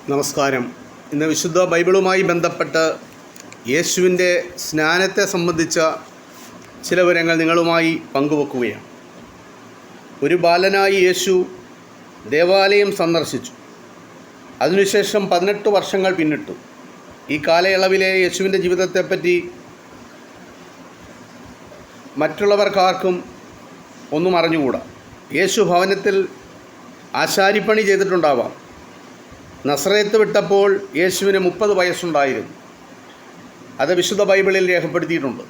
നമസ്കാരം. ഇന്ന് വിശുദ്ധ ബൈബിളുമായി ബന്ധപ്പെട്ട് യേശുവിൻ്റെ സ്നാനത്തെ സംബന്ധിച്ച ചില വിവരങ്ങൾ നിങ്ങളുമായി പങ്കുവെക്കുകയാണ്. ഒരു ബാലനായി യേശു ദേവാലയം സന്ദർശിച്ചു. അതിനുശേഷം 18 വർഷങ്ങൾ പിന്നിട്ടു. ഈ കാലയളവിലെ യേശുവിൻ്റെ ജീവിതത്തെപ്പറ്റി മറ്റുള്ളവർക്കാർക്കും ഒന്നും അറിഞ്ഞുകൂടാ. യേശു ഭവനത്തിൽ ആശാരിപ്പണി ചെയ്തിട്ടുണ്ടാവാം. നസറേത്ത് വിട്ടപ്പോൾ യേശുവിന് 30 വയസ്സുണ്ടായിരുന്നു. അത് വിശുദ്ധ ബൈബിളിൽ രേഖപ്പെടുത്തിയിട്ടുണ്ട്.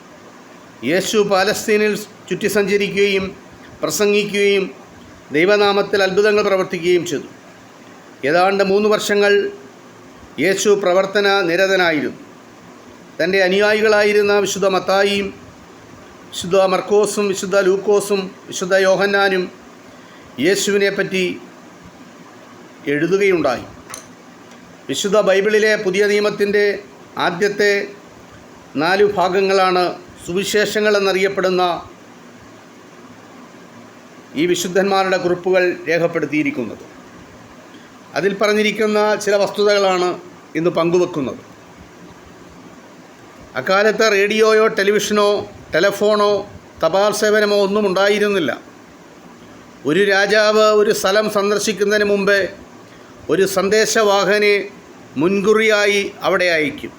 യേശു പാലസ്തീനിൽ ചുറ്റി സഞ്ചരിക്കുകയും പ്രസംഗിക്കുകയും ദൈവനാമത്തിൽ അത്ഭുതങ്ങൾ പ്രവർത്തിക്കുകയും ചെയ്തു. ഏതാണ്ട് 3 വർഷങ്ങൾ യേശു പ്രവർത്തന നിരതനായിരുന്നു. തൻ്റെ അനുയായികളായിരുന്ന വിശുദ്ധ മത്തായിയും വിശുദ്ധ മർക്കോസും വിശുദ്ധ ലൂക്കോസും വിശുദ്ധ യോഹന്നാനും യേശുവിനെപ്പറ്റി എഴുതുകയുണ്ടായി. വിശുദ്ധ ബൈബിളിലെ പുതിയ നിയമത്തിൻ്റെ ആദ്യത്തെ 4 ഭാഗങ്ങളാണ് സുവിശേഷങ്ങൾ എന്നറിയപ്പെടുന്ന ഈ വിശുദ്ധന്മാരുടെ കുറിപ്പുകൾ രേഖപ്പെടുത്തിയിരിക്കുന്നത്. അതിൽ പറഞ്ഞിരിക്കുന്ന ചില വസ്തുതകളാണ് ഇന്ന് പങ്കുവെക്കുന്നത്. അക്കാലത്ത് റേഡിയോയോ ടെലിവിഷനോ ടെലഫോണോ തപാൽ സേവനമോ ഒന്നും ഉണ്ടായിരുന്നില്ല. ഒരു രാജാവ് ഒരു സ്ഥലം സന്ദർശിക്കുന്നതിന് മുമ്പ് ഒരു സന്ദേശവാഹകനെ മുൻകുറിയായി അവിടെ അയക്കും.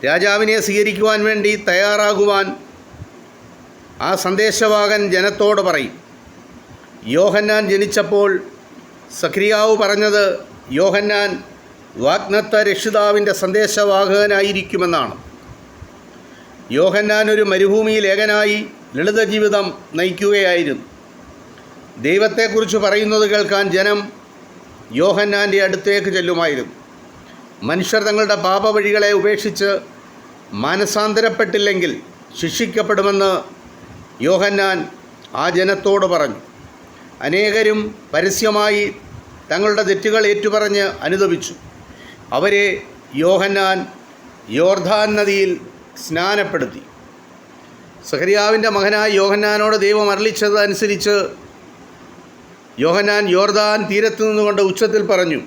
രാജാവിനെ സ്വീകരിക്കുവാൻ വേണ്ടി തയ്യാറാകുവാൻ ആ സന്ദേശവാഹകൻ ജനത്തോട് പറയും. യോഹന്നാൻ ജനിച്ചപ്പോൾ സഖറിയാവ് പറഞ്ഞത് യോഹന്നാൻ വാഗ്ദത്ത രക്ഷിതാവിൻ്റെ സന്ദേശവാഹകനായിരിക്കുമെന്നാണ്. യോഹന്നാൻ ഒരു മരുഭൂമിയിൽ ഏകനായി ലളിത ജീവിതം നയിക്കുകയായിരുന്നു. ദൈവത്തെക്കുറിച്ച് പറയുന്നത് കേൾക്കാൻ ജനം യോഹന്നാൻ്റെ അടുത്തേക്ക് ചെല്ലുമായിരുന്നു. മനുഷ്യർ തങ്ങളുടെ പാപവഴികളെ ഉപേക്ഷിച്ച് മാനസാന്തരപ്പെട്ടില്ലെങ്കിൽ ശിക്ഷിക്കപ്പെടുമെന്ന് യോഹന്നാൻ ആ ജനത്തോട് പറഞ്ഞു. അനേകരും പരസ്യമായി തങ്ങളുടെ തെറ്റുകൾ ഏറ്റുപറഞ്ഞ് അനുതപിച്ചു. അവരെ യോഹന്നാൻ യോർദാൻ നദിയിൽ സ്നാനപ്പെടുത്തി. സഖറിയാവിൻ്റെ മകനായ യോഹന്നാനോട് ദൈവം അരുളിച്ചതനുസരിച്ച് യോഹന്നാൻ യോർദാൻ തീരത്തു നിന്നുകൊണ്ട് ഉച്ചത്തിൽ പറഞ്ഞു,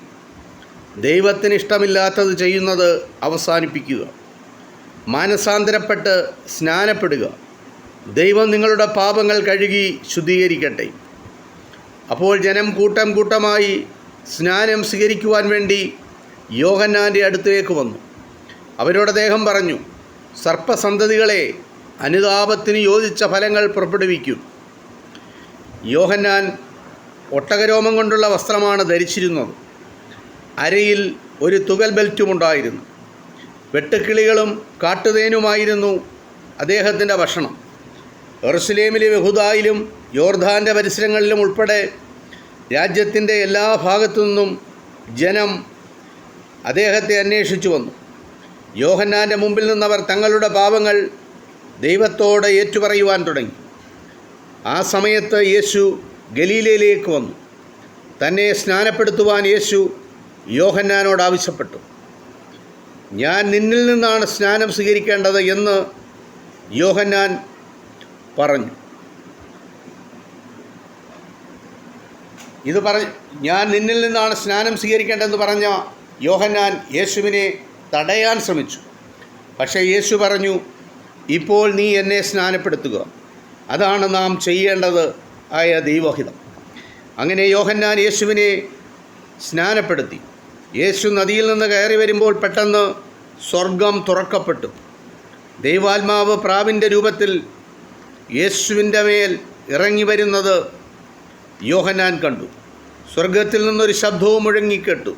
ദൈവത്തിന് ഇഷ്ടമില്ലാത്തത് ചെയ്യുന്നത് അവസാനിപ്പിക്കുക, മാനസാന്തരപ്പെട്ട് സ്നാനപ്പെടുക, ദൈവം നിങ്ങളുടെ പാപങ്ങൾ കഴുകി ശുദ്ധീകരിക്കട്ടെ. അപ്പോൾ ജനം കൂട്ടം കൂട്ടമായി സ്നാനം സ്വീകരിക്കുവാൻ വേണ്ടി യോഹന്നാൻ്റെ അടുത്തേക്ക് വന്നു. അവരോട് അദ്ദേഹം പറഞ്ഞു, സർപ്പസന്തതികളെ, അനുതാപത്തിന് യോജിച്ച ഫലങ്ങൾ പുറപ്പെടുവിക്കൂ. യോഹന്നാൻ ഒട്ടകരോമം കൊണ്ടുള്ള വസ്ത്രമാണ് ധരിച്ചിരുന്നത്. അരയിൽ ഒരു തുകൽ ബെൽറ്റുമുണ്ടായിരുന്നു. വെട്ടുക്കിളികളും കാട്ടുതേനുമായിരുന്നു അദ്ദേഹത്തിൻ്റെ ഭക്ഷണം. യെരുശലേമിലും യഹൂദായിലും യോർദാൻ്റെ പരിസരങ്ങളിലും ഉൾപ്പെടെ രാജ്യത്തിൻ്റെ എല്ലാ ഭാഗത്തു നിന്നും ജനം അദ്ദേഹത്തെ അന്വേഷിച്ചു വന്നു. യോഹന്നാൻ്റെ മുമ്പിൽ നിന്നവർ തങ്ങളുടെ പാപങ്ങൾ ദൈവത്തോട് ഏറ്റുപറയുവാൻ തുടങ്ങി. ആ സമയത്ത് യേശു ഗലീലയിലേക്ക് വന്നു. തന്നെ സ്നാനപ്പെടുത്തുവാൻ യേശു യോഹന്നാനോട് ആവശ്യപ്പെട്ടു. ഞാൻ നിന്നിൽ നിന്നാണ് സ്നാനം സ്വീകരിക്കേണ്ടത് എന്ന് യോഹന്നാൻ പറഞ്ഞു. ഞാൻ നിന്നിൽ നിന്നാണ് സ്നാനം സ്വീകരിക്കേണ്ടതെന്ന് പറഞ്ഞ യോഹന്നാൻ യേശുവിനെ തടയാൻ ശ്രമിച്ചു. പക്ഷേ യേശു പറഞ്ഞു, ഇപ്പോൾ നീ എന്നെ സ്നാനപ്പെടുത്തുക, അതാണ് നാം ചെയ്യേണ്ടത് ആയ ദൈവഹിതം. അങ്ങനെ യോഹന്നാൻ യേശുവിനെ സ്നാനപ്പെടുത്തി. യേശു നദിയിൽ നിന്ന് കയറി വരുമ്പോൾ പെട്ടെന്ന് സ്വർഗം തുറക്കപ്പെട്ടു. ദൈവാത്മാവ് പ്രാവിൻ്റെ രൂപത്തിൽ യേശുവിൻ്റെ മേൽ ഇറങ്ങി വരുന്നത് യോഹന്നാൻ കണ്ടു. സ്വർഗത്തിൽ നിന്നൊരു ശബ്ദവും മുഴങ്ങിക്കേട്ടു,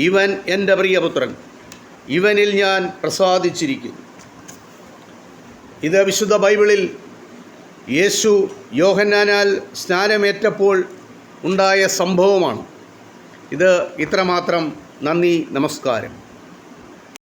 ഇവൻ എൻ്റെ പ്രിയപുത്രൻ, ഇവനിൽ ഞാൻ പ്രസാദിച്ചിരിക്കുന്നു. ഇത് വിശുദ്ധ ബൈബിളിൽ യേശു യോഹന്നാനാൽ സ്നാനമേറ്റപ്പോൾ ഉണ്ടായ സംഭവമാണ്. ഇത് ഇത്രമാത്രം. നന്ദി, നമസ്കാരം.